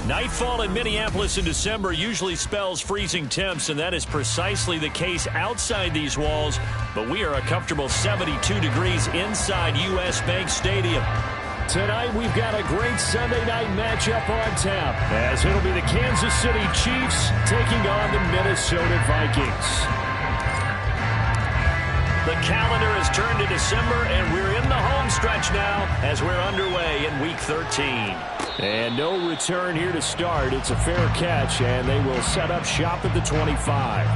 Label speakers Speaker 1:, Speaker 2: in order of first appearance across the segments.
Speaker 1: Nightfall in Minneapolis in December usually spells freezing temps, and that is precisely the case outside these walls. But we are a comfortable 72 degrees inside U.S. Bank Stadium. Tonight, we've got a great Sunday night matchup on tap, as it'll be the Kansas City Chiefs taking on the Minnesota Vikings. The calendar has turned to December, and we're in the home stretch now as we're underway in Week 13. And no return here to start. It's a fair catch, and they will set up shop at the 25.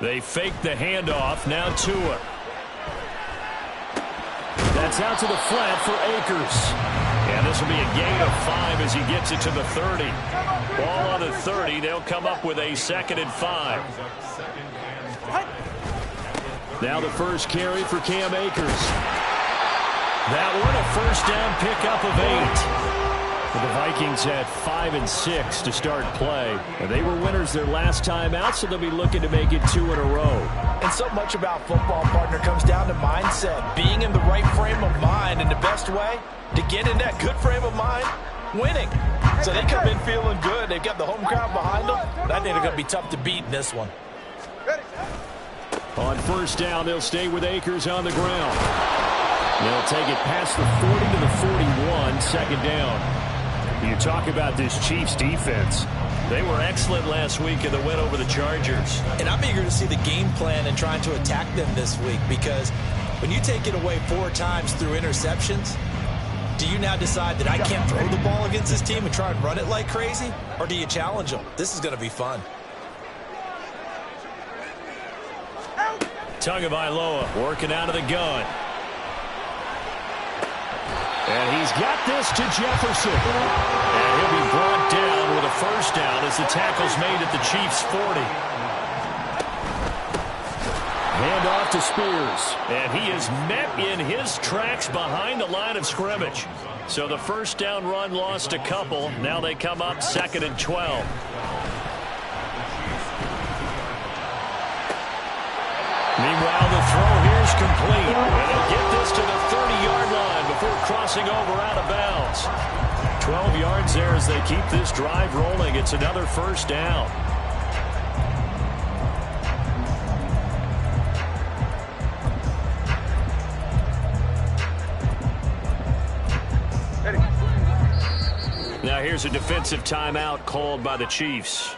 Speaker 1: They fake the handoff. Now Tua. That's out to the flat for Akers. And this will be a gain of 5 as he gets it to the 30. Ball on the 30. They'll come up with a 2nd and 5. Now the first carry for Cam Akers. That one a first down pickup of 8. The Vikings had 5 and 6 to start play. And they were winners their last time out, so they'll be looking to make it 2 in a row.
Speaker 2: And so much about football, partner, comes down to mindset. Being in the right frame of mind, and the best way to get in that good frame of mind, winning. So they come in feeling good. They've got the home crowd behind them. And I think they're going to be tough to beat in this one.
Speaker 1: On first down, they'll stay with Akers on the ground. They'll take it past the 40 to the 41, 2nd down. You talk about this Chiefs defense. They were excellent last week in the win over the Chargers.
Speaker 2: And I'm eager to see the game plan and trying to attack them this week, because when you take it away 4 times through interceptions, do you now decide that I can't throw the ball against this team and try and run it like crazy? Or do you challenge them? This is going to be fun.
Speaker 1: Tagovailoa working out of the gun. And he's got this to Jefferson. And he'll be brought down with a first down as the tackle's made at the Chiefs' 40. Hand off to Spears. And he is met in his tracks behind the line of scrimmage. So the first down run lost a couple. Now they come up 2nd and 12. Meanwhile, the throw here's complete. And they'll get this to the 30-yard line before crossing over out of bounds. 12 yards there as they keep this drive rolling. It's another first down. Now here's a defensive timeout called by the Chiefs.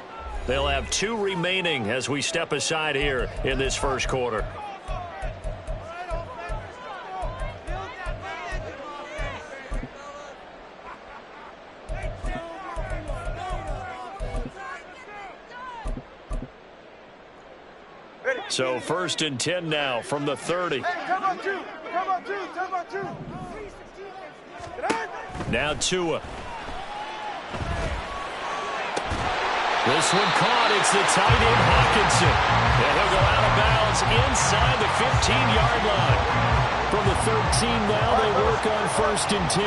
Speaker 1: They'll have 2 remaining as we step aside here in this first quarter. So 1st and 10 now from the 30. Now Tua. This one caught. It's the tight end Hawkinson. And he'll go out of bounds inside the 15-yard line. From the 13 now, they work on 1st and 10.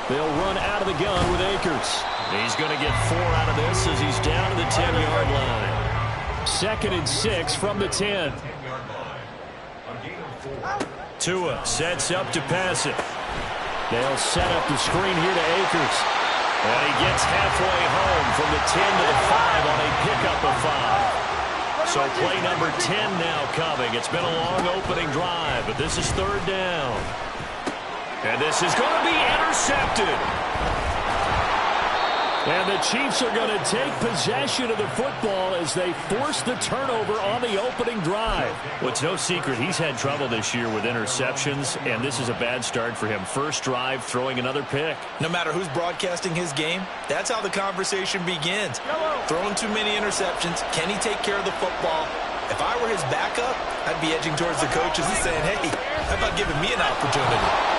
Speaker 1: They'll run out of the gun with Akers. He's going to get 4 out of this as he's down to the 10-yard line. 2nd and 6 from the 10. Tua sets up to pass it. They'll set up the screen here to Akers. And he gets halfway home from the 10 to the 5 on a pickup of 5. So play number 10 now coming. It's been a long opening drive, but this is 3rd down. And this is going to be intercepted. And the Chiefs are going to take possession of the football as they force the turnover on the opening drive. Well, it's no secret he's had trouble this year with interceptions, and this is a bad start for him. First drive, throwing another pick.
Speaker 2: No matter who's broadcasting his game, that's how the conversation begins. Throwing too many interceptions. Can he take care of the football? If I were his backup, I'd be edging towards the coaches and saying, hey, how about giving me an opportunity?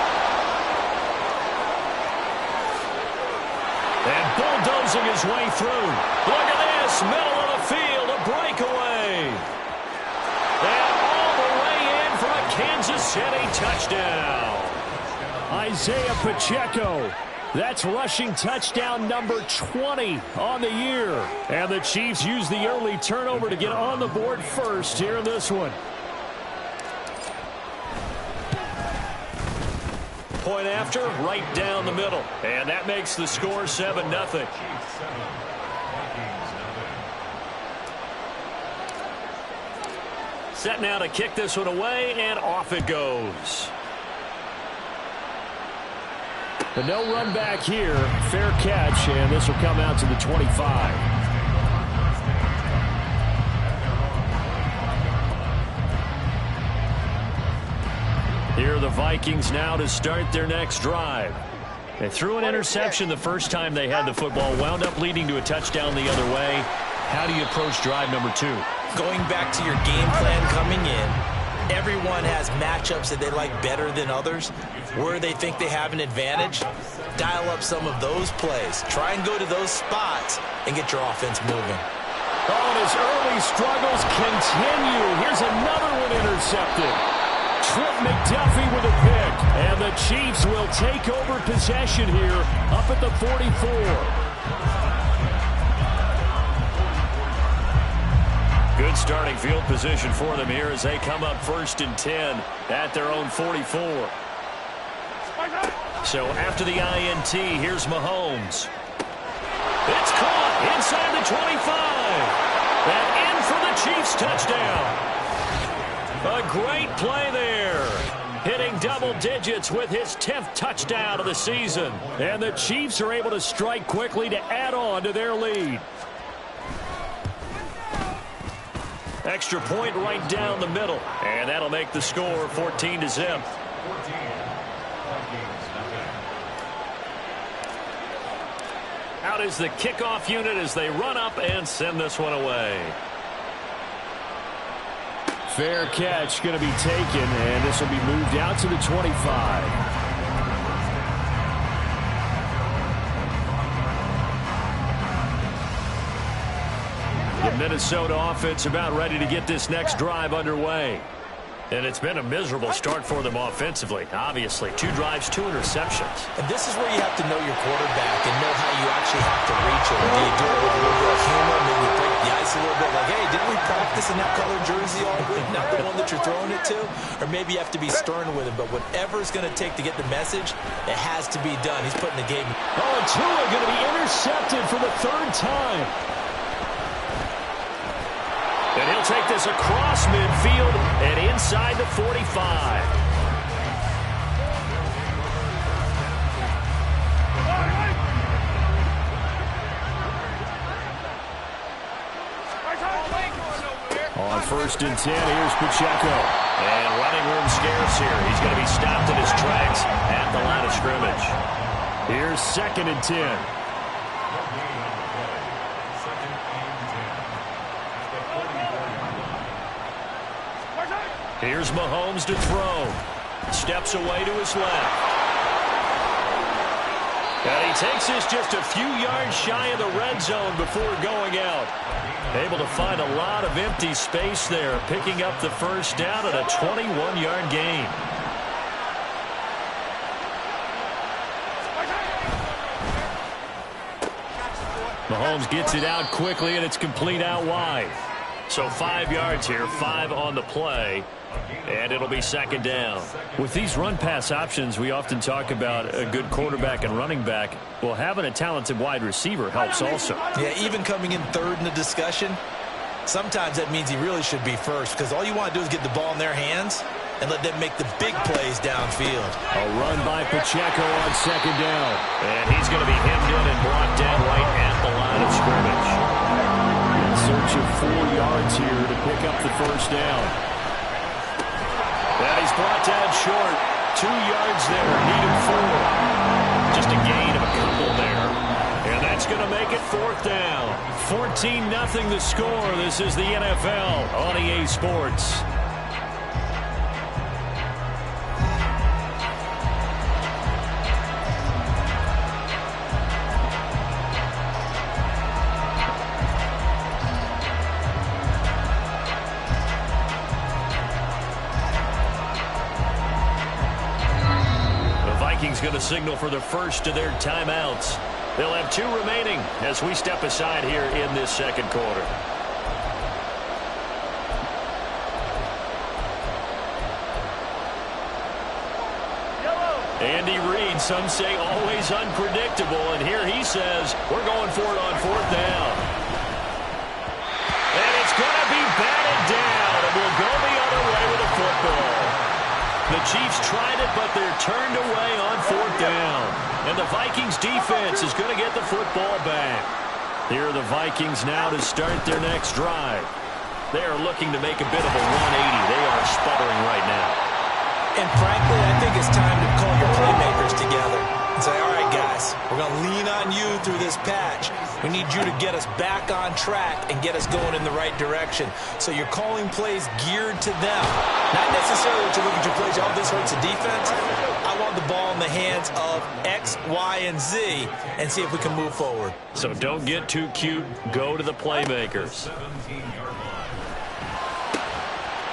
Speaker 1: closing his way through. Look at this, middle of the field, a breakaway. And all the way in for a Kansas City touchdown. Isaiah Pacheco. That's rushing touchdown number 20 on the year. And the Chiefs use the early turnover to get on the board first here in this one. Point after, right down the middle. And that makes the score 7-0. Set now to kick this one away, and off it goes. But no run back here. Fair catch, and this will come out to the 25. Here are the Vikings now to start their next drive. They threw an interception the first time they had the football, wound up leading to a touchdown the other way. How do you approach drive number 2?
Speaker 2: Going back to your game plan coming in, everyone has matchups that they like better than others. Where they think they have an advantage, dial up some of those plays. Try and go to those spots and get your offense moving.
Speaker 1: Oh, and his early struggles continue. Here's another one intercepted. Trip McDuffie with a pick. And the Chiefs will take over possession here up at the 44. Good starting field position for them here as they come up 1st and 10 at their own 44. So after the INT, here's Mahomes. It's caught inside the 25. And in for the Chiefs touchdown. A great play there. Hitting double digits with his 10th touchdown of the season. And the Chiefs are able to strike quickly to add on to their lead. Extra point right down the middle. And that'll make the score 14-0. Out is the kickoff unit as they run up and send this one away. Fair catch going to be taken, and this will be moved out to the 25. The Minnesota offense about ready to get this next drive underway. And it's been a miserable start for them offensively, obviously. 2 drives, 2 interceptions.
Speaker 2: And this is where you have to know your quarterback and know how you actually have to reach him. Do you do it with a little bit of humor, maybe break the ice a little bit, like, hey, didn't we practice in that color jersey all week, not the one that you're throwing it to? Or maybe you have to be stern with him, but whatever it's going to take to get the message, it has to be done. He's putting the game.
Speaker 1: Oh, and Tua going to be intercepted for the 3rd time. And he'll take this across midfield and inside the 45. On 1st and 10, here's Pacheco. And running room scarce here. He's going to be stopped in his tracks at the line of scrimmage. Here's 2nd and 10. Here's Mahomes to throw. Steps away to his left. And he takes this just a few yards shy of the red zone before going out. Able to find a lot of empty space there, picking up the 1st down at a 21-yard gain. Mahomes gets it out quickly, and it's complete out wide. So 5 yards here, 5 on the play. And it'll be 2nd down. With these run-pass options, we often talk about a good quarterback and running back. Well, having a talented wide receiver helps also.
Speaker 2: Yeah, even coming in 3rd in the discussion, sometimes that means he really should be first, because all you want to do is get the ball in their hands and let them make the big plays downfield.
Speaker 1: A run by Pacheco on 2nd down. And he's going to be hemmed in and brought down right at the line of scrimmage. In search of 4 yards here to pick up the 1st down. And he's brought down short. 2 yards there. Needed 4. Just a gain of a couple there. And that's going to make it 4th down. 14-0 the score. This is the NFL on EA Sports. going to signal for the first of their timeouts. They'll have 2 remaining as we step aside here in this second quarter. Andy Reid, some say always unpredictable, and here he says we're going for it on 4th down. And it's going to be batted down, and we'll go the other way with the football. The Chiefs tried it, but they're turned away on 4th down. And the Vikings defense is going to get the football back. Here are the Vikings now to start their next drive. They are looking to make a bit of a 180. They are sputtering right now.
Speaker 2: And frankly, I think it's time to call your playmakers together and say, all right, guys, we're going to lean on you through this patch. We need you to get us back on track and get us going in the right direction. So you're calling plays geared to them. Not necessarily that you look at your plays, oh, this hurts the defense. I want the ball in the hands of X, Y, and Z and see if we can move forward.
Speaker 1: So don't get too cute. Go to the playmakers.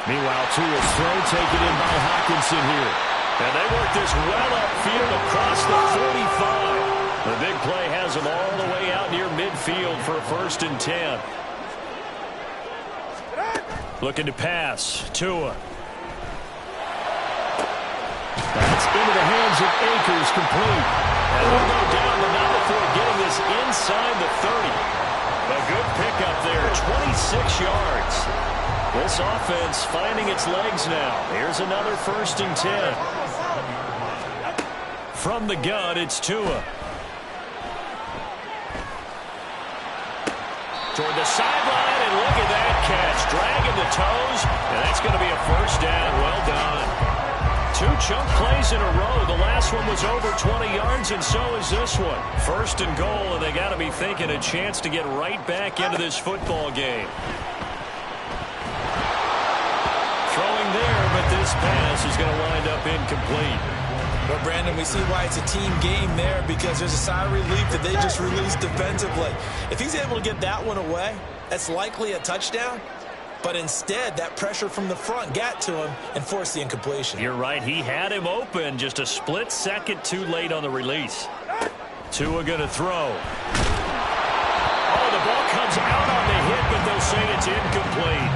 Speaker 1: Meanwhile, Tua's throw taken in by Hawkinson here. And they work this well upfield across the 45. The big play has them all the way out near midfield for a 1st and 10. Looking to pass. Tua. That's into the hands of Akers, complete. And we'll go down, but not before getting this inside the 30. A good pickup there, 26 yards. This offense finding its legs now. Here's another 1st and 10. From the gun, it's Tua. Toward the sideline, and look at that catch. Dragging the toes, and that's going to be a 1st down. Well done. 2 chunk plays in a row. The last one was over 20 yards, and so is this one. 1st and goal, and they got to be thinking a chance to get right back into this football game. Throwing there, but this pass is going to wind up incomplete.
Speaker 2: Well, Brandon, we see why it's a team game there, because there's a sigh of relief that they just released defensively. If he's able to get that one away, that's likely a touchdown. But instead, that pressure from the front got to him and forced the incompletion.
Speaker 1: You're right. He had him open, just a split second too late on the release. Tua going to throw. Oh, the ball comes out on the hit, but they'll say it's incomplete.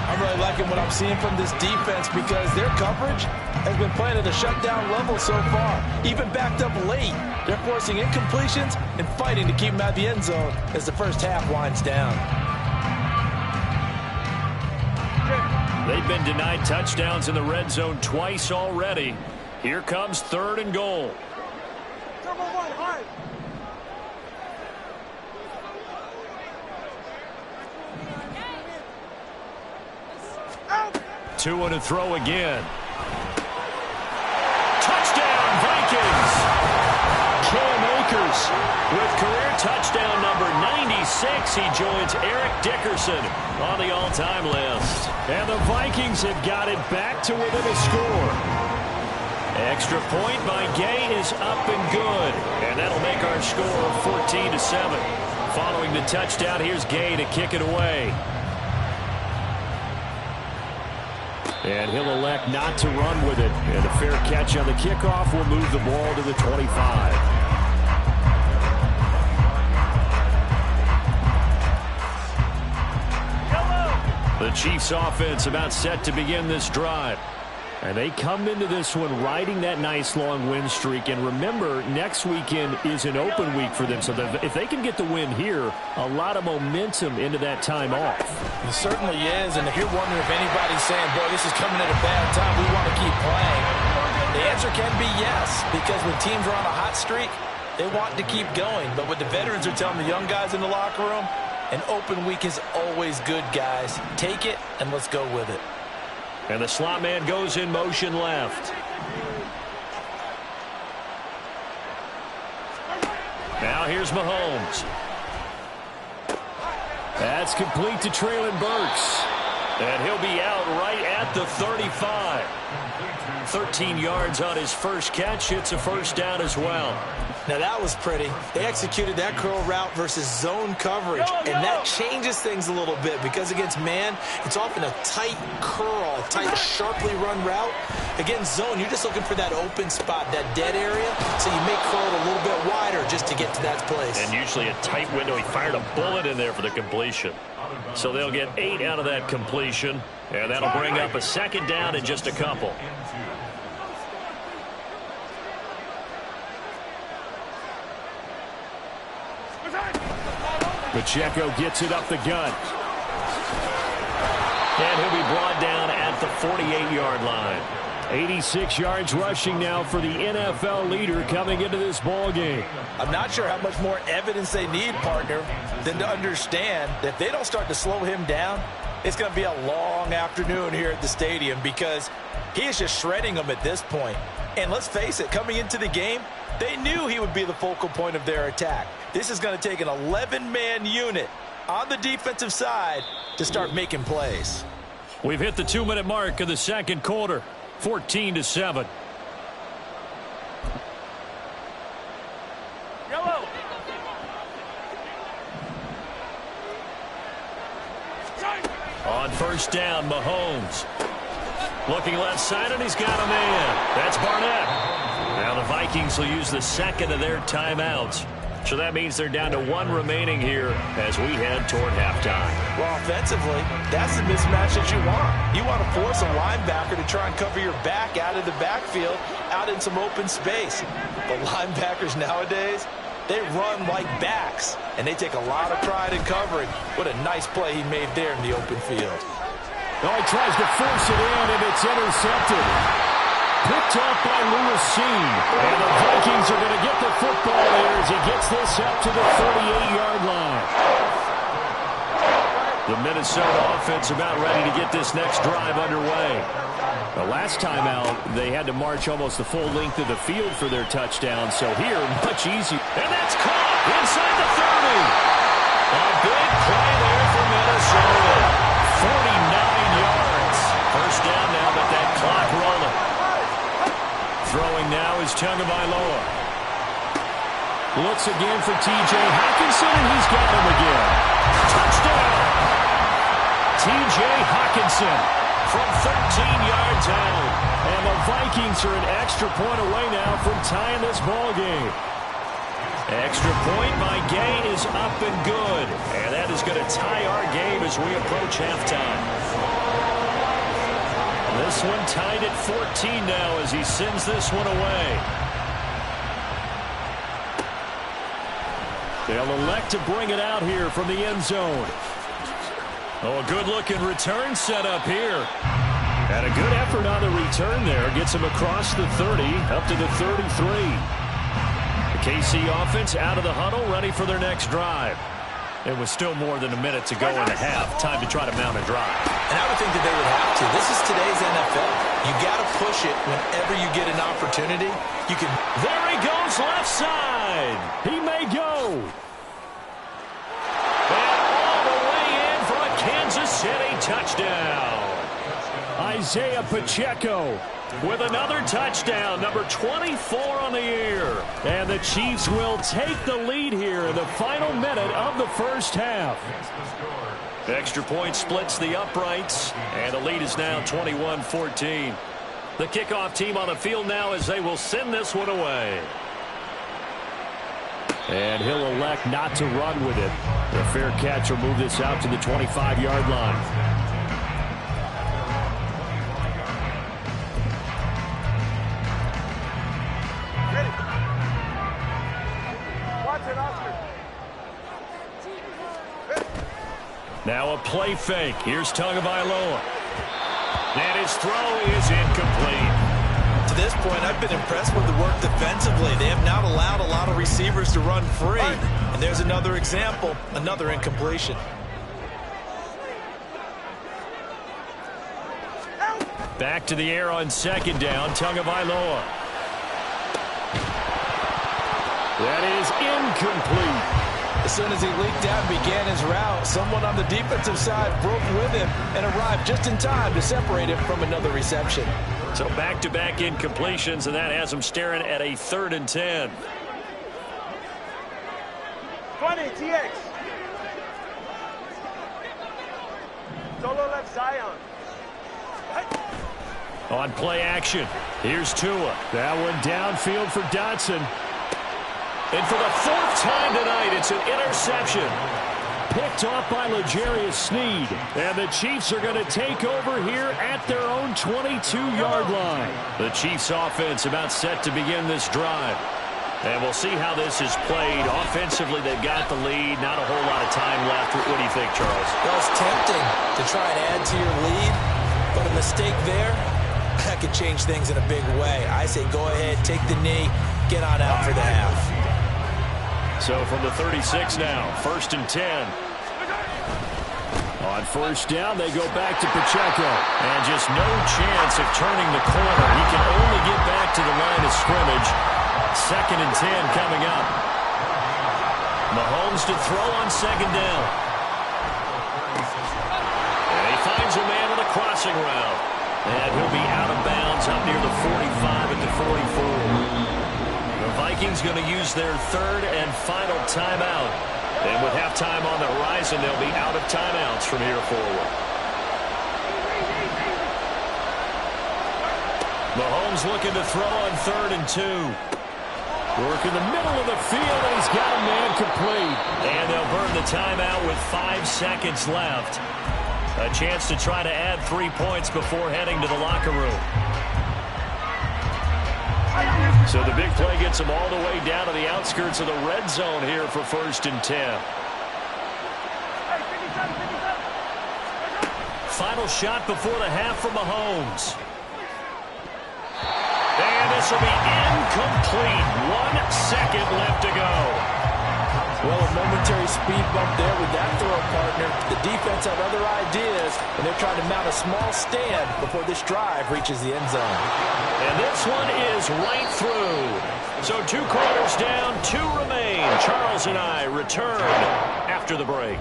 Speaker 2: I'm really liking what I'm seeing from this defense, because their coverage has been playing at a shutdown level so far. Even backed up late, they're forcing incompletions and fighting to keep them out of the end zone as the first half winds down.
Speaker 1: They've been denied touchdowns in the red zone twice already. Here comes 3rd and goal. Tua to throw again. Touchdown, Vikings! Cam Akers with career touchdown number 96. He joins Eric Dickerson on the all-time list. And the Vikings have got it back to within a score. Extra point by Gay is up and good. And that'll make our score 14-7. Following the touchdown, here's Gay to kick it away. And he'll elect not to run with it. And a fair catch on the kickoff will move the ball to the 25. The Chiefs offense about set to begin this drive. And they come into this one riding that nice long win streak. And remember, next weekend is an open week for them. So if they can get the win here, a lot of momentum into that time off.
Speaker 2: It certainly is. And if you're wondering if anybody's saying, boy, this is coming at a bad time, we want to keep playing, the answer can be yes. Because when teams are on a hot streak, they want to keep going. But what the veterans are telling the young guys in the locker room, an open week is always good, guys. Take it and let's go with it.
Speaker 1: And the slot man goes in motion left. Now here's Mahomes. That's complete to Traylon Burks. And he'll be out right at the 35. 13 yards on his first catch. It's a first down as well.
Speaker 2: Now that was pretty. They executed that curl route versus zone coverage, and that changes things a little bit because against man, it's often a tight curl, tight, sharply run route. Against zone, you're just looking for that open spot, that dead area, so you make curl a little bit wider just to get to that place.
Speaker 1: And usually a tight window. He fired a bullet in there for the completion. So they'll get 8 out of that completion, and that'll bring up a second down in just a couple. Pacheco gets it up the gut. And he'll be brought down at the 48-yard line. 86 yards rushing now for the NFL leader coming into this ball game.
Speaker 2: I'm not sure how much more evidence they need, partner, than to understand that if they don't start to slow him down, it's going to be a long afternoon here at the stadium because he is just shredding them at this point. And let's face it, coming into the game, they knew he would be the focal point of their attack. This is going to take an 11-man unit on the defensive side to start making plays.
Speaker 1: We've hit the 2-minute mark of the second quarter. 14-7.
Speaker 2: Yellow.
Speaker 1: On first down, Mahomes. Looking left side, and he's got a man. That's Barnett. Now the Vikings will use the second of their timeouts. So that means they're down to 1 remaining here as we head toward halftime.
Speaker 2: Well, offensively, that's the mismatch that you want. You want to force a linebacker to try and cover your back out of the backfield, out in some open space. But linebackers nowadays, they run like backs, and they take a lot of pride in covering. What a nice play he made there in the open field.
Speaker 1: Oh, he tries to force it in, and it's intercepted. Picked off by Lewis Seen. And the Vikings are going to get the football there as he gets this up to the 48-yard line. The Minnesota offense about ready to get this next drive underway. The last time out, they had to march almost the full length of the field for their touchdown. So here, much easier. And that's caught inside the 30. A big play there for Minnesota. 49 yards. First down now, but that clock rolling. Throwing now is Tagovailoa. Looks again for T.J. Hockenson, and he's got him again. Touchdown! T.J. Hockenson from 13 yards out. And the Vikings are an extra point away now from tying this ball game. Extra point by Gay is up and good. And that is going to tie our game as we approach halftime. This one tied at 14 now as he sends this one away. They'll elect to bring it out here from the end zone. Oh, a good-looking return set up here. And a good effort on the return there. Gets him across the 30, up to the 33. The KC offense out of the huddle, ready for their next drive. It was still more than a minute to go in the half. Time to try to mount a drive.
Speaker 2: And I would think that they would have to. This is today's NFL. You got to push it whenever you get an opportunity. You can.
Speaker 1: There he goes, left side. He may go. And all the way in for a Kansas City touchdown. Isaiah Pacheco with another touchdown, number 24 on the year. And the Chiefs will take the lead here in the final minute of the first half. Extra point splits the uprights, and the lead is now 21-14. The kickoff team on the field now as they will send this one away. And he'll elect not to run with it. The fair catch will move this out to the 25-yard line. Now a play fake. Here's Tagovailoa. And his throw is incomplete.
Speaker 2: To this point, I've been impressed with the work defensively. They have not allowed a lot of receivers to run free. And there's another example, another incompletion.
Speaker 1: Back to the air on second down, Tagovailoa. That is incomplete.
Speaker 2: The As soon as he leaked out and began his route, someone on the defensive side broke with him and arrived just in time to separate him from another reception.
Speaker 1: So back-to-back incompletions, and that has him staring at a 3rd and 10.
Speaker 3: 20, TX. Solo left Zion.
Speaker 1: On play action, here's Tua. That one downfield for Dotson. And for the 4th time tonight, it's an interception. Picked off by L'Jarius Sneed. And the Chiefs are going to take over here at their own 22-yard line. The Chiefs offense about set to begin this drive. And we'll see how this is played. Offensively, they've got the lead. Not a whole lot of time left. What do you think, Charles?
Speaker 2: Well, it's tempting to try and add to your lead, but a mistake there, that could change things in a big way. I say go ahead, take the knee, get on out for the half.
Speaker 1: So from the 36 now, 1st and 10. On 1st down, they go back to Pacheco. And just no chance of turning the corner. He can only get back to the line of scrimmage. 2nd and 10 coming up. Mahomes to throw on 2nd down. And he finds a man on the crossing route. And he'll be out of bounds up near the 45 at the 44. The Vikings going to use their 3rd and final timeout. And with halftime on the horizon, they'll be out of timeouts from here forward. Mahomes looking to throw on 3rd and 2. Work in the middle of the field, and he's got a man complete. And they'll burn the timeout with 5 seconds left. A chance to try to add 3 points before heading to the locker room. So the big play gets them all the way down to the outskirts of the red zone here for 1st and 10. Final shot before the half for Mahomes. And this will be incomplete. 1 second left to go.
Speaker 2: Well, a momentary speed bump there with that throw, partner. The defense had other ideas, and they're trying to mount a small stand before this drive reaches the end zone.
Speaker 1: And this one is right through. So 2 quarters down, 2 remain. Charles and I return after the break.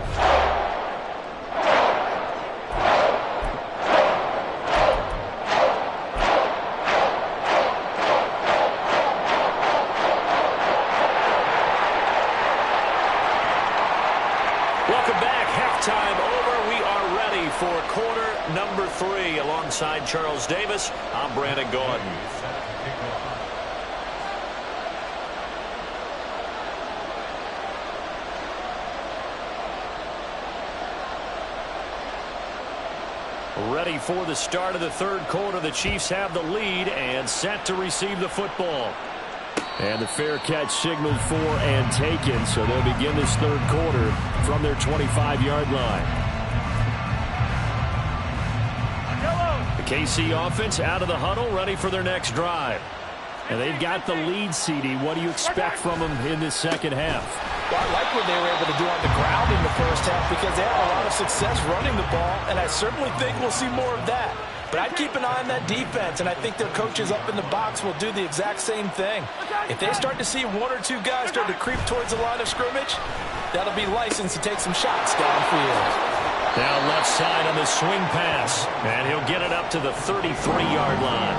Speaker 1: Welcome back. Halftime over. We are ready for quarter number 3. Alongside Charles Davis, I'm Brandon Gordon. Ready for the start of the 3rd quarter. The Chiefs have the lead and set to receive the football. And the fair catch signaled for and taken, so they'll begin this 3rd quarter from their 25-yard line. The KC offense out of the huddle, ready for their next drive. And they've got the lead, CD. What do you expect from them in this 2nd half?
Speaker 2: Well, I like what they were able to do on the ground in the 1st half because they had a lot of success running the ball, and I certainly think we'll see more of that. But I'd keep an eye on that defense, and I think their coaches up in the box will do the exact same thing. If they start to see 1 or 2 guys start to creep towards the line of scrimmage, that'll be licensed to take some shots downfield.
Speaker 1: Down left side on the swing pass, and he'll get it up to the 33-yard line.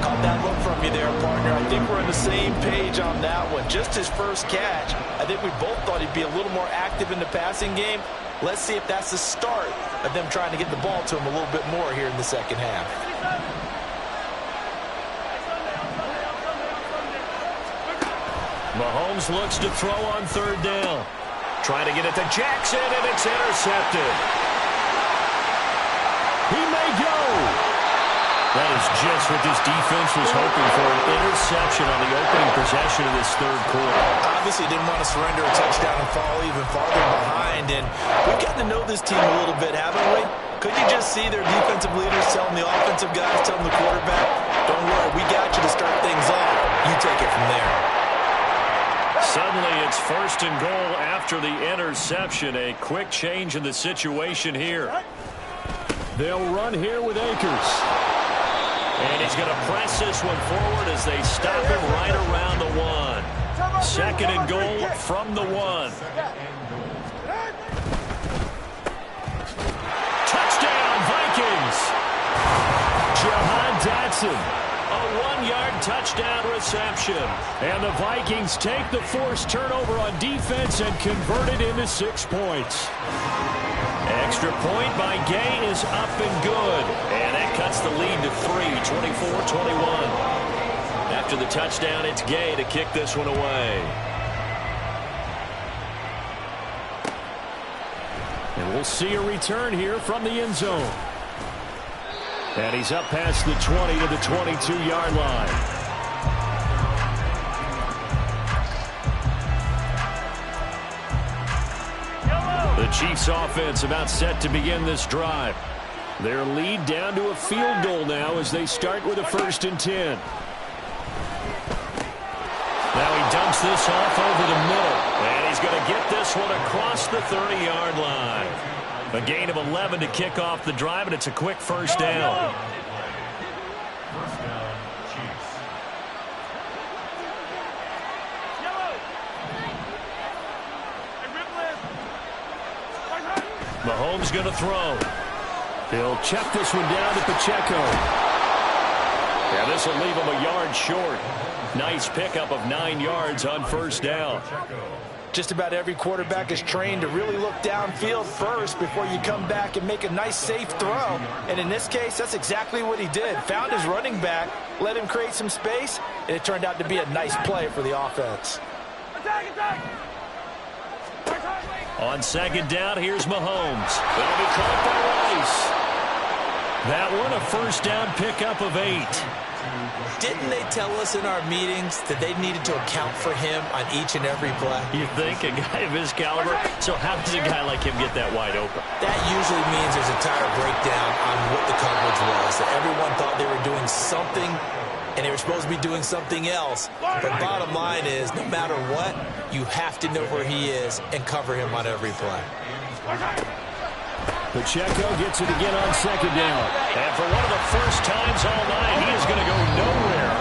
Speaker 2: Caught that look from you there, partner. I think we're on the same page on that one. Just his first catch, I think we both thought he'd be a little more active in the passing game. Let's see if that's the start of them trying to get the ball to him a little bit more here in the 2nd half.
Speaker 1: Mahomes looks to throw on 3rd down. Trying to get it to Jackson, and it's intercepted. He may go. That is just what this defense was hoping for, an interception on the opening possession of this 3rd quarter.
Speaker 2: Obviously didn't want to surrender a touchdown and fall even farther behind, and we've gotten to know this team a little bit, haven't we? Could you just see their defensive leaders telling the offensive guys, telling the quarterback, don't worry, we got you to start things off. You take it from there.
Speaker 1: Suddenly it's 1st and goal after the interception. A quick change in the situation here. They'll run here with Akers. And he's going to press this one forward as they stop him right around the 1. Second and goal from the 1. Touchdown, Vikings. Jahan Dotson, a 1-yard touchdown reception. And the Vikings take the forced turnover on defense and convert it into 6 points. Extra point by Gay is up and good. And that cuts the lead to 3, 24-21. After the touchdown, it's Gay to kick this one away. And we'll see a return here from the end zone. And he's up past the 20 to the 22-yard line. The Chiefs offense about set to begin this drive. Their lead down to a field goal now as they start with a 1st and 10. Now he dumps this off over the middle. And he's going to get this one across the 30-yard line. A gain of 11 to kick off the drive, and it's a quick first down.
Speaker 4: First down, Chiefs.
Speaker 1: Mahomes going to throw. He'll check this one down to Pacheco. Yeah, this will leave him a yard short. Nice pickup of 9 yards on first down.
Speaker 2: Just about every quarterback is trained to really look downfield first before you come back and make a nice, safe throw. And in this case, that's exactly what he did. Found his running back, let him create some space, and it turned out to be a nice play for the offense.
Speaker 1: On second down, here's Mahomes. That'll be caught by Rice. That one a first down pickup of 8.
Speaker 5: Didn't they tell us in our meetings that they needed to account for him on each and every play?
Speaker 1: You think a guy of his caliber? So how does a guy like him get that wide open?
Speaker 5: That usually means there's a tire breakdown on what the coverage was. That everyone thought they were doing something, and they were supposed to be doing something else. But bottom line is, no matter what, you have to know where he is and cover him on every play.
Speaker 1: Pacheco gets it again on second down. And for one of the first times all night, he is going to go nowhere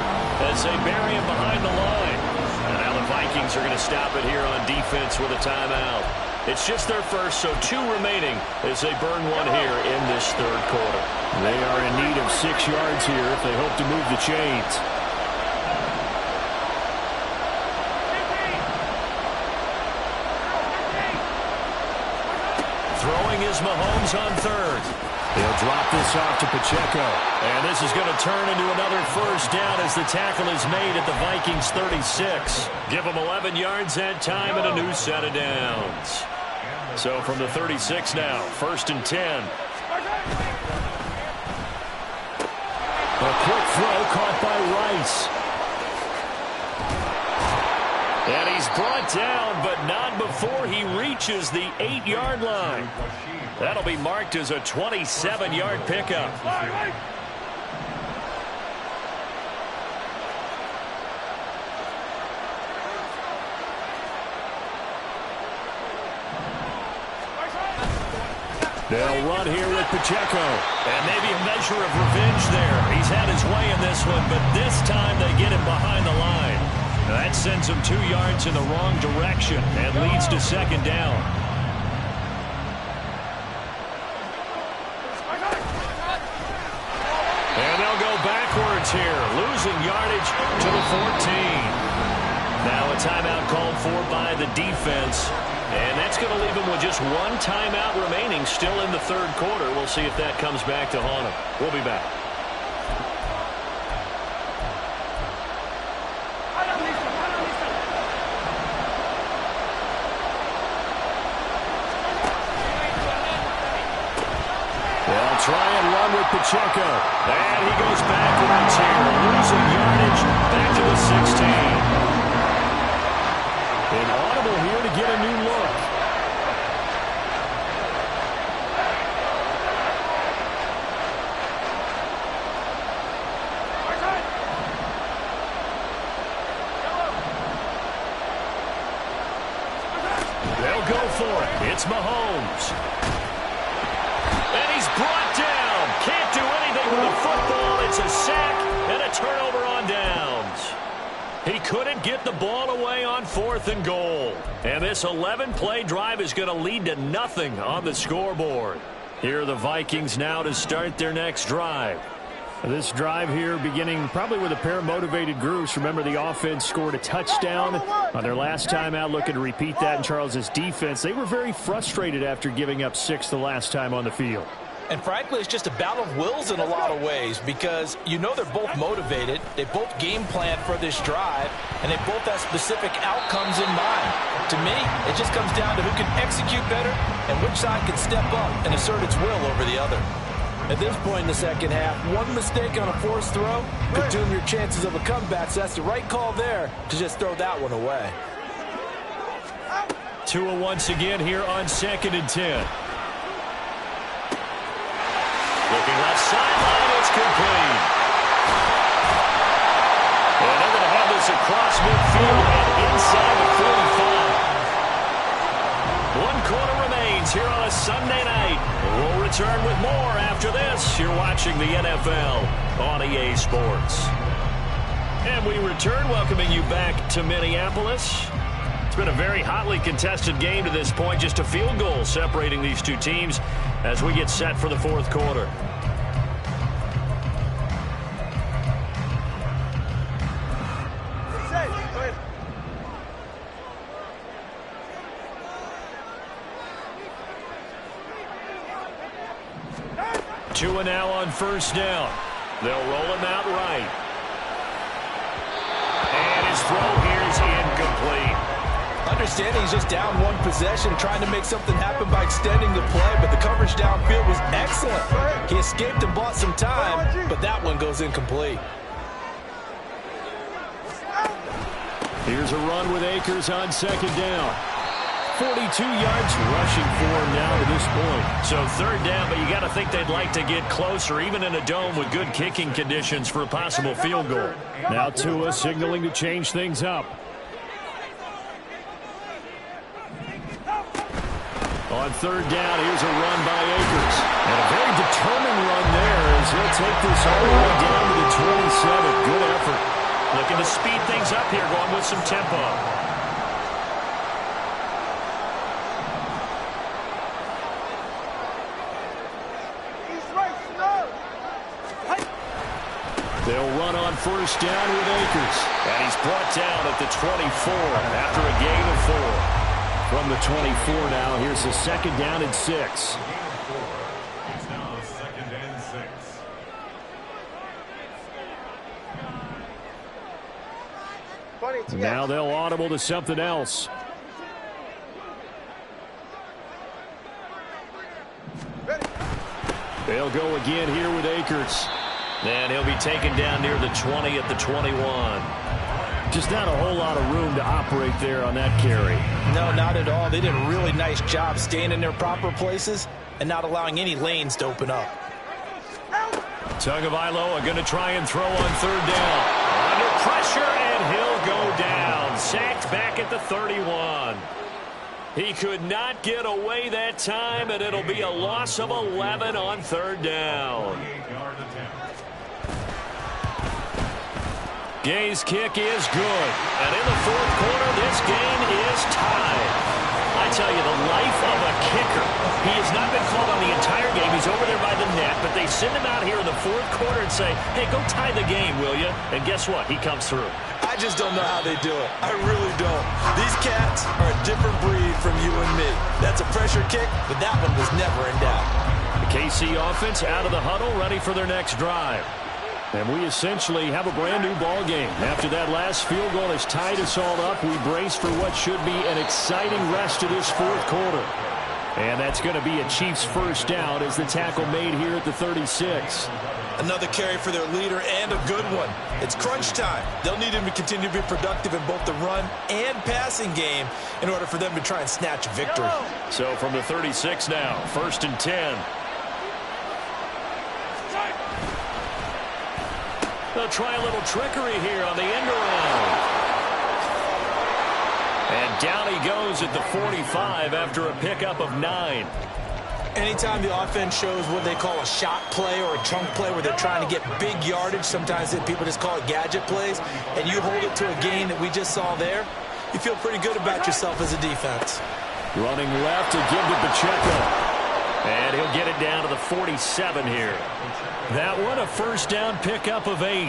Speaker 1: as they bury him behind the line. And now the Vikings are going to stop it here on defense with a timeout. It's just their first, so 2 remaining as they burn one here in this third quarter. They are in need of 6 yards here if they hope to move the chains. Throwing is Mahomes on third. He'll drop this off to Pacheco. And this is going to turn into another first down as the tackle is made at the Vikings 36. Give them 11 yards that time and a new set of downs. So from the 36 now, 1st and 10. A quick throw caught by Rice. And he's brought down, but not before he reaches the 8-yard line. That'll be marked as a 27-yard pickup. They'll run here with Pacheco. And maybe a measure of revenge there. He's had his way in this one, but this time they get him behind the line. That sends him 2 yards in the wrong direction and leads to second down. And they'll go backwards here, losing yardage to the 14. Now a timeout called for by the defense. And that's going to leave him with just 1 timeout remaining still in the third quarter. We'll see if that comes back to haunt him. We'll be back. They'll try and run with Pacheco. And he goes backwards here, losing yardage back to the 16. Inaudible here to get a new look. They'll go for it. It's Mahomes. And he's brought down. Can't do anything with the football. It's a sack and a turnover on downs. He couldn't get the ball away on 4th and goal. And this 11-play drive is going to lead to nothing on the scoreboard. Here are the Vikings now to start their next drive.
Speaker 6: This drive here beginning probably with a pair of motivated groups. Remember, the offense scored a touchdown on their last time out, looking to repeat that in Charles's defense. They were very frustrated after giving up 6 the last time on the field.
Speaker 2: And frankly, it's just a battle of wills in a lot of ways because you know they're both motivated. They both game plan for this drive, and they both have specific outcomes in mind. To me, it just comes down to who can execute better and which side can step up and assert its will over the other. At this point in the second half, one mistake on a forced throw could doom your chances of a comeback, so that's the right call there to just throw that one away.
Speaker 1: Tua once again here on 2nd and 10. Looking left sideline, it's complete. And they're going to have this across midfield and inside the 45. 1 quarter remains here on a Sunday night. We'll return with more after this. You're watching the NFL on EA Sports. And we return, welcoming you back to Minneapolis. It's been a very hotly contested game to this point. Just a field goal separating these two teams as we get set for the 4th quarter. Tua now on 1st down. They'll roll him out right. And his throw here is incomplete.
Speaker 2: Understanding he's just down 1 possession, trying to make something happen by extending the play, but the coverage downfield was excellent. He escaped and bought some time, but that one goes incomplete.
Speaker 6: Here's a run with Akers on 2nd down. 42 yards rushing for him now to this point.
Speaker 1: So 3rd down, but you got to think they'd like to get closer, even in a dome with good kicking conditions for a possible field goal.
Speaker 6: Now Tua signaling to change things up. On 3rd down, here's a run by Akers. And a very determined run there as he'll take this all the way down to the 27. Good effort.
Speaker 1: Looking to speed things up here, going with some tempo.
Speaker 6: They'll run on 1st down with Akers.
Speaker 1: And he's brought down at the 24 after a gain of 4.
Speaker 6: From the 24 now, here's a 2nd down and 6.
Speaker 4: It's now 2nd and 6.
Speaker 6: Now they'll audible to something else. They'll go again here with Akers.
Speaker 1: And he'll be taken down near the 20 at the 21.
Speaker 6: Just not a whole lot of room to operate there on that carry.
Speaker 2: No, not at all. They did a really nice job staying in their proper places and not allowing any lanes to open up.
Speaker 1: Tagovailoa going to try and throw on 3rd down. Under pressure, and he'll go down. Sacked back at the 31. He could not get away that time, and it'll be a loss of 11 on 3rd down. Gay's kick is good. And in the 4th quarter, this game is tied. I tell you, the life of a kicker. He has not been called on the entire game. He's over there by the net, but they send him out here in the 4th quarter and say, hey, go tie the game, will you? And guess what? He comes through.
Speaker 2: I just don't know how they do it. I really don't. These cats are a different breed from you and me. That's a pressure kick, but that one was never in doubt.
Speaker 1: The KC offense out of the huddle, ready for their next drive.
Speaker 6: And we essentially have a brand new ball game. After that last field goal has tied us all up, we brace for what should be an exciting rest of this 4th quarter. And that's going to be a Chiefs 1st down as the tackle made here at the 36.
Speaker 2: Another carry for their leader and a good one. It's crunch time. They'll need him to continue to be productive in both the run and passing game in order for them to try and snatch a victory.
Speaker 1: So from the 36 now, 1st and 10. They'll try a little trickery here on the end around. And down he goes at the 45 after a pickup of 9.
Speaker 5: Anytime the offense shows what they call a shot play or a chunk play where they're trying to get big yardage, sometimes people just call it gadget plays, and you hold it to a gain that we just saw there, you feel pretty good about yourself as a defense.
Speaker 6: Running left to give to Pacheco. And he'll get it down to the 47 here. That one, a first down pickup of 8.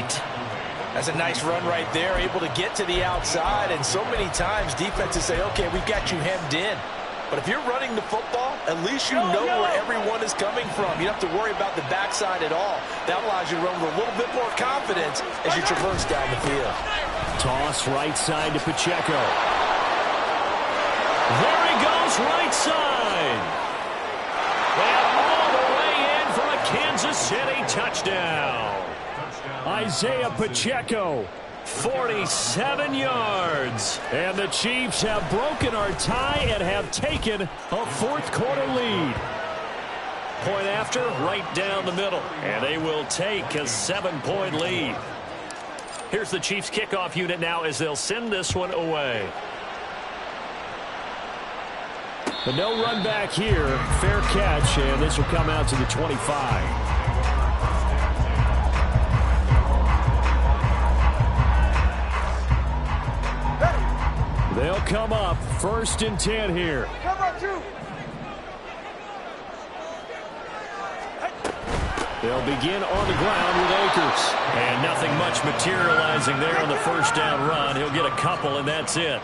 Speaker 2: That's a nice run right there, able to get to the outside. And so many times defenses say, okay, we've got you hemmed in. But if you're running the football, at least you know where everyone is coming from. You don't have to worry about the backside at all. That allows you to run with a little bit more confidence as you traverse down the field.
Speaker 6: Toss right side to Pacheco. There he goes, right side. And all the way in for a Kansas City touchdown. Isaiah Pacheco, 47 yards. And the Chiefs have broken our tie and have taken a fourth-quarter lead. Point after, right down the middle. And they will take a 7-point lead. Here's the Chiefs kickoff unit now as they'll send this one away. But no run back here. Fair catch, and this will come out to the 25. They'll come up 1st and 10 here. They'll begin on the ground with Akers. And nothing much materializing there on the first down run. He'll get a couple, and that's it.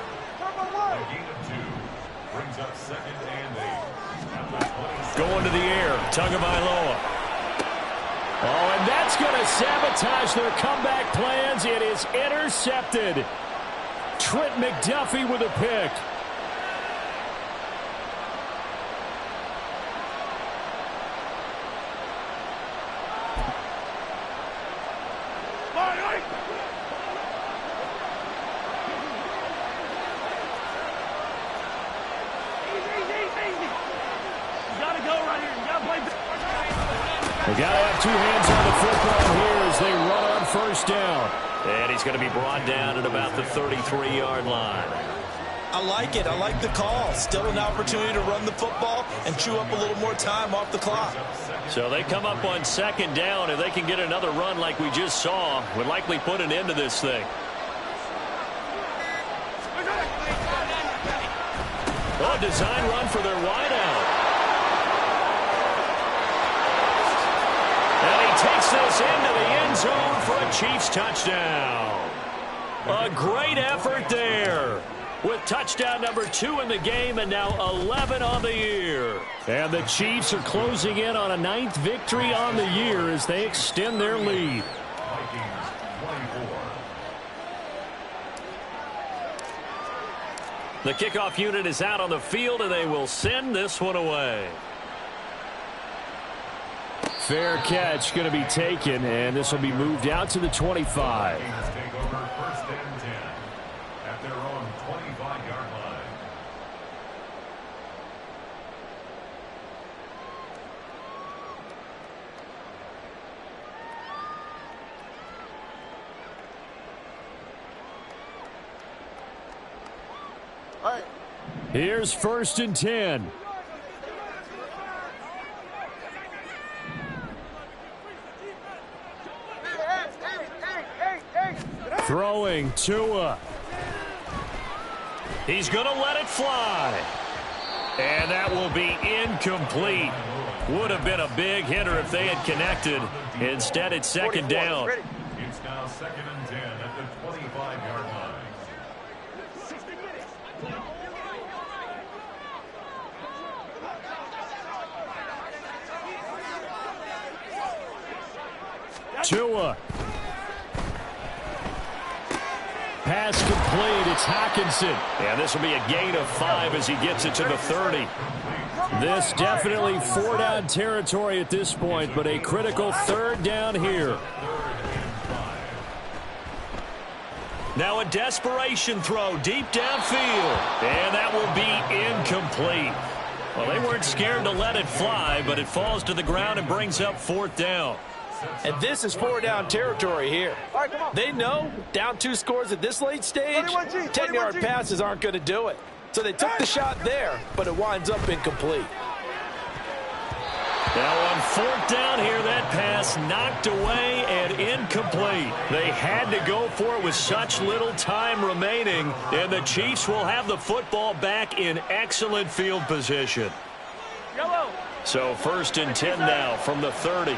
Speaker 6: Going to the air, Tagovailoa. Oh, and that's going to sabotage their comeback plans. It is intercepted. Trent McDuffie with a pick. They got to have two hands on the football here as they run on first down. And he's going to be brought down at about the 33-yard line.
Speaker 5: I like it. I like the call. Still an opportunity to run the football and chew up a little more time off the clock.
Speaker 6: So they come up on second down. If they can get another run like we just saw, would likely put an end to this thing. Oh, design run for their wideout. And he takes this into the end zone for a Chiefs touchdown. A great effort there. With touchdown number 2 in the game and now 11 on the year. And the Chiefs are closing in on a 9th victory on the year as they extend their lead. The kickoff unit is out on the field and they will send this one away. Fair catch going to be taken, and this will be moved out to the 25.
Speaker 4: Take over 1st and 10 at their own 25-yard line.
Speaker 6: Here's 1st and 10. Throwing Tua. He's going to let it fly. And that will be incomplete. Would have been a big hitter if they had connected. Instead, it's second down.
Speaker 4: It's now 2nd and 10 at the 25-yard line.
Speaker 6: Tua. Pass complete. It's Hockenson. And this will be a gain of 5 as he gets it to the 30. This definitely 4-down territory at this point, but a critical 3rd down here. Now a desperation throw deep downfield. And that will be incomplete. Well, they weren't scared to let it fly, but it falls to the ground and brings up 4th down.
Speaker 2: And this is 4-down territory here. They know down 2 scores at this late stage, 10-yard passes aren't going to do it. So they took the shot there, but it winds up incomplete.
Speaker 1: Now on fourth down here, that pass knocked away and incomplete. They had to go for it with such little time remaining, and the Chiefs will have the football back in excellent field position. So 1st and 10 now from the 30.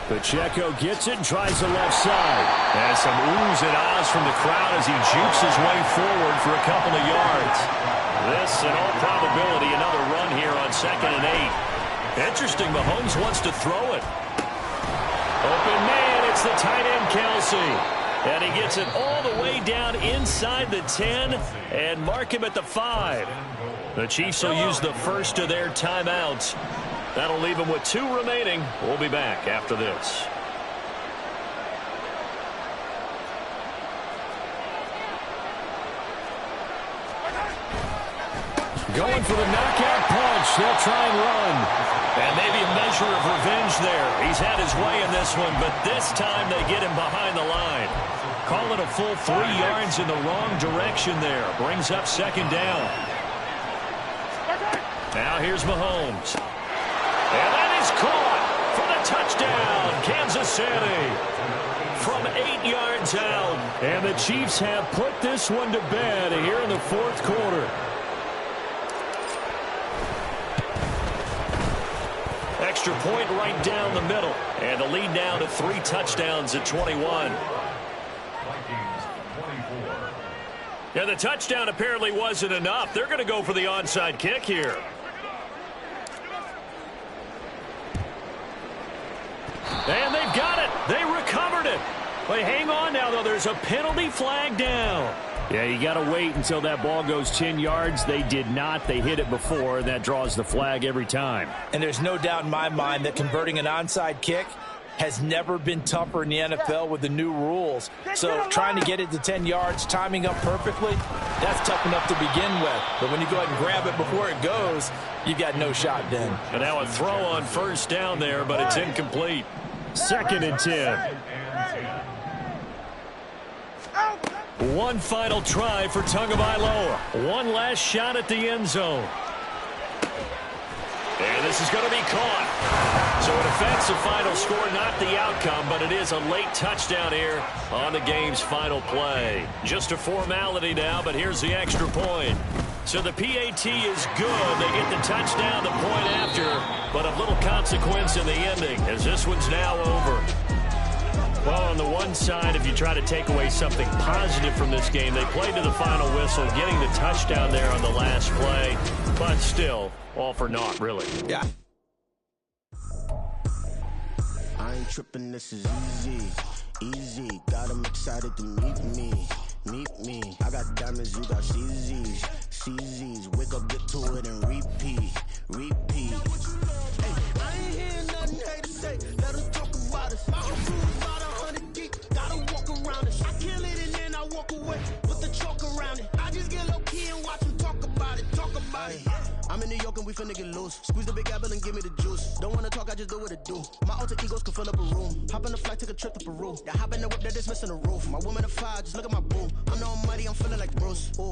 Speaker 6: Pacheco gets it and tries the left side.
Speaker 1: And some oohs and ahs from the crowd as he jukes his way forward for a couple of yards. This, in all probability, another run here on 2nd and 8. Interesting, Mahomes wants to throw it. Open man, it's the tight end, Kelsey. And he gets it all the way down inside the 10 and mark him at the 5. The Chiefs will use the first of their timeouts. That'll leave them with 2 remaining. We'll be back after this.
Speaker 6: Going for the knockout punch. They'll try and run.
Speaker 1: And maybe a measure of revenge there. He's had his way in this one, but this time they get him behind the line. Call it a full 3 yards in the wrong direction there. Brings up 2nd down. Now here's Mahomes. And that is caught for the touchdown, Kansas City. From 8 yards out.
Speaker 6: And the Chiefs have put this one to bed here in the 4th quarter.
Speaker 1: Extra point right down the middle. And the lead down to 3 touchdowns at 21. And the touchdown apparently wasn't enough. They're going to go for the onside kick here. And they've got it. They recovered it. But hang on now, though. There's a penalty flag down.
Speaker 6: Yeah, you got to wait until that ball goes 10 yards. They did not. They hit it before, and that draws the flag every time.
Speaker 2: And there's no doubt in my mind that converting an onside kick has never been tougher in the NFL with the new rules. So trying to get it to 10 yards, timing up perfectly, that's tough enough to begin with. But when you go ahead and grab it before it goes, you've got no shot then.
Speaker 1: And now a throw on 1st down there, but it's incomplete.
Speaker 6: 2nd and 10.
Speaker 1: One final try for Tagovailoa. One last shot at the end zone. And this is going to be caught. So an offensive final score, not the outcome, but it is a late touchdown here on the game's final play. Just a formality now, but here's the extra point. So the PAT is good. They get the touchdown, the point after, but of little consequence in the ending as this one's now over. Well, on the one side, if you try to take away something positive from this game, they played to the final whistle, getting the touchdown there on the last play, but still, all for naught, really.
Speaker 2: Yeah.
Speaker 7: I ain't tripping, this is easy, easy. Got them excited to meet me. I got diamonds, you got CZs. Wake up, get to it, and repeat. Hey, I ain't hearing nothing hate to say. Let them talk about us. I'm about 100 deep, gotta walk around it. I kill it and then I walk away with the chalk around it. I just get low key and watch them talk about it. I'm in New York and we finna get loose. Squeeze the big apple and give me the juice. Don't wanna talk, I just do what it do. My alter egos can fill up a room. Hop on the flight, take a trip to Peru. Yeah, hop in the whip that is missing the roof. My woman a fire, just look at my boo. I'm the almighty, I'm feeling like Bruce. Ooh.